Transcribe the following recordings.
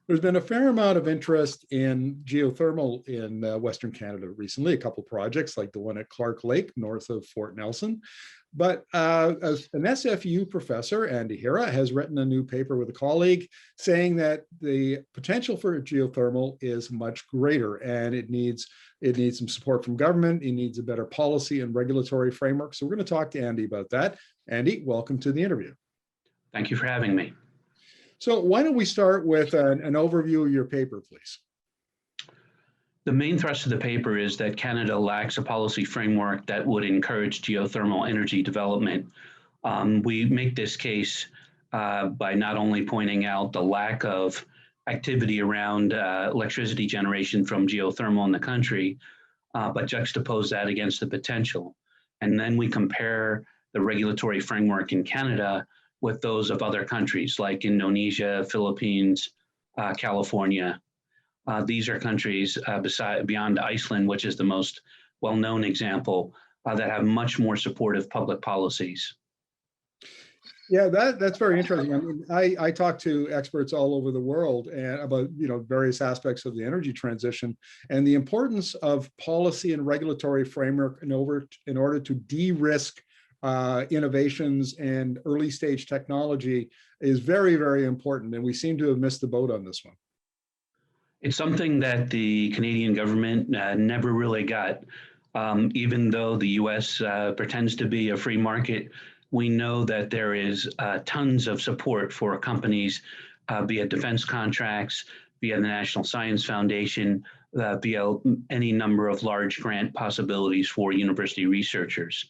There's been a fair amount of interest in geothermal in Western Canada recently, a couple of projects like the one at Clark Lake, north of Fort Nelson. But an SFU professor, Andy Hira, has written a new paper with a colleague saying that the potential for geothermal is much greater, and it needs some support from government. It needs a better policy and regulatory framework. So we're going to talk to Andy about that. Andy, welcome to the interview. Thank you for having me. So why don't we start with an overview of your paper, please? The main thrust of the paper is that Canada lacks a policy framework that would encourage geothermal energy development. We make this case by not only pointing out the lack of activity around electricity generation from geothermal in the country, but juxtapose that against the potential. And then we compare the regulatory framework in Canada with those of other countries like Indonesia, Philippines, California. These are countries beyond Iceland, which is the most well-known example, that have much more supportive public policies. Yeah, that's very interesting. I mean, I talk to experts all over the world and about various aspects of the energy transition and the importance of policy and regulatory framework in order to de-risk innovations and early stage technology is very, very important. And we seem to have missed the boat on this one. It's something that the Canadian government never really got. Even though the US pretends to be a free market, we know that there is tons of support for companies via defense contracts, via the National Science Foundation, via any number of large grant possibilities for university researchers.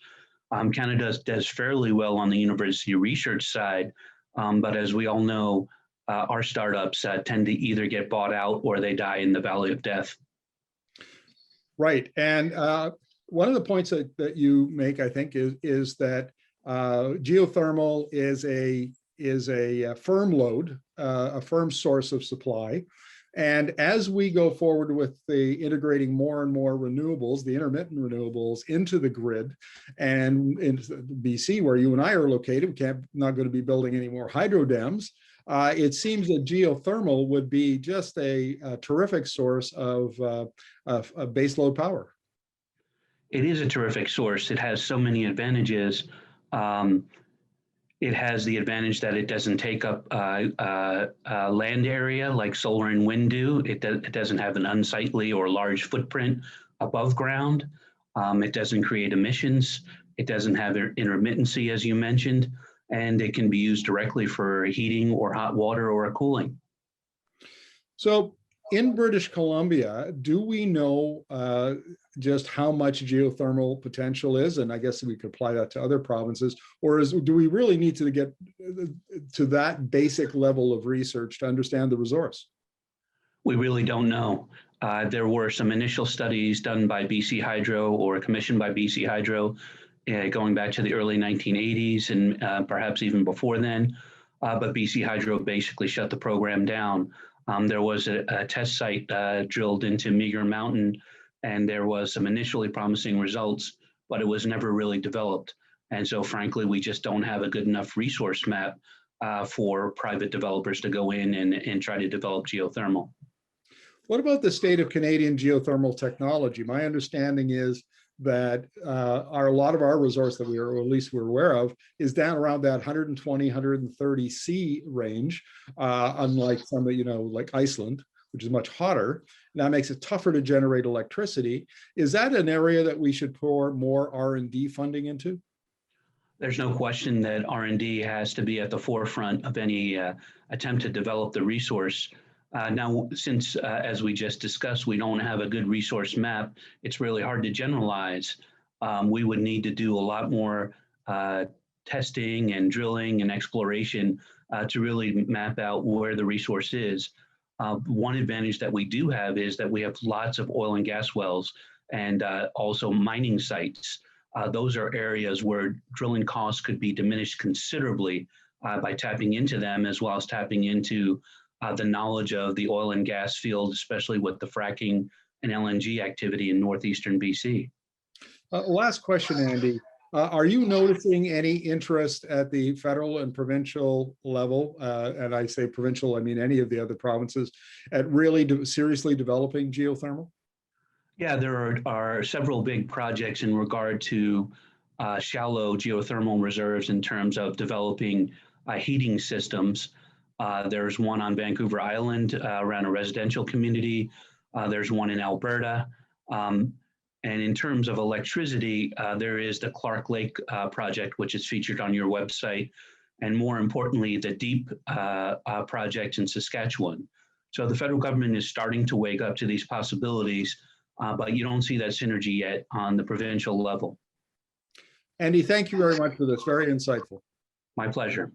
Canada does fairly well on the university research side, but as we all know, our startups tend to either get bought out or they die in the valley of death. Right. And one of the points that you make, I think, is that geothermal is a firm load, a firm source of supply. And as we go forward with the integrating more and more renewables, the intermittent renewables into the grid, and in BC, where you and I are located, not going to be building any more hydro dams. It seems that geothermal would be just a terrific source of baseload power. It is a terrific source. It has so many advantages. It has the advantage that it doesn't take up land area like solar and wind do. It doesn't have an unsightly or large footprint above ground. It doesn't create emissions. It doesn't have intermittency, as you mentioned, and it can be used directly for heating or hot water or cooling. So in British Columbia, do we know just how much geothermal potential is? And I guess we could apply that to other provinces, or do we really need to get to that basic level of research to understand the resource? We really don't know. There were some initial studies done by BC Hydro or commissioned by BC Hydro going back to the early 1980s and perhaps even before then, but BC Hydro basically shut the program down. There was a test site drilled into Meager Mountain, and there was some initially promising results, but it was never really developed. And so frankly, we just don't have a good enough resource map for private developers to go in and try to develop geothermal. What about the state of Canadian geothermal technology? My understanding is that a lot of our resource that or at least we're aware of, is down around that 120, 130 C range, unlike some that, like Iceland, which is much hotter. And that makes it tougher to generate electricity. Is that an area that we should pour more R&D funding into? There's no question that R&D has to be at the forefront of any attempt to develop the resource. Now, since, as we just discussed, we don't have a good resource map, it's really hard to generalize. We would need to do a lot more testing and drilling and exploration to really map out where the resource is. One advantage that we do have is that we have lots of oil and gas wells and also mining sites. Those are areas where drilling costs could be diminished considerably by tapping into them, as well as tapping into the knowledge of the oil and gas field, especially with the fracking and LNG activity in northeastern BC. Last question, Andy. Are you noticing any interest at the federal and provincial level? And I say provincial, I mean any of the other provinces, at really seriously developing geothermal? Yeah, there are several big projects in regard to shallow geothermal reserves in terms of developing heating systems. There's one on Vancouver Island around a residential community. There's one in Alberta. And in terms of electricity, there is the Clark Lake project, which is featured on your website. And more importantly, the DEEP project in Saskatchewan. So the federal government is starting to wake up to these possibilities, but you don't see that synergy yet on the provincial level. Andy, thank you very much for this. Very insightful. My pleasure.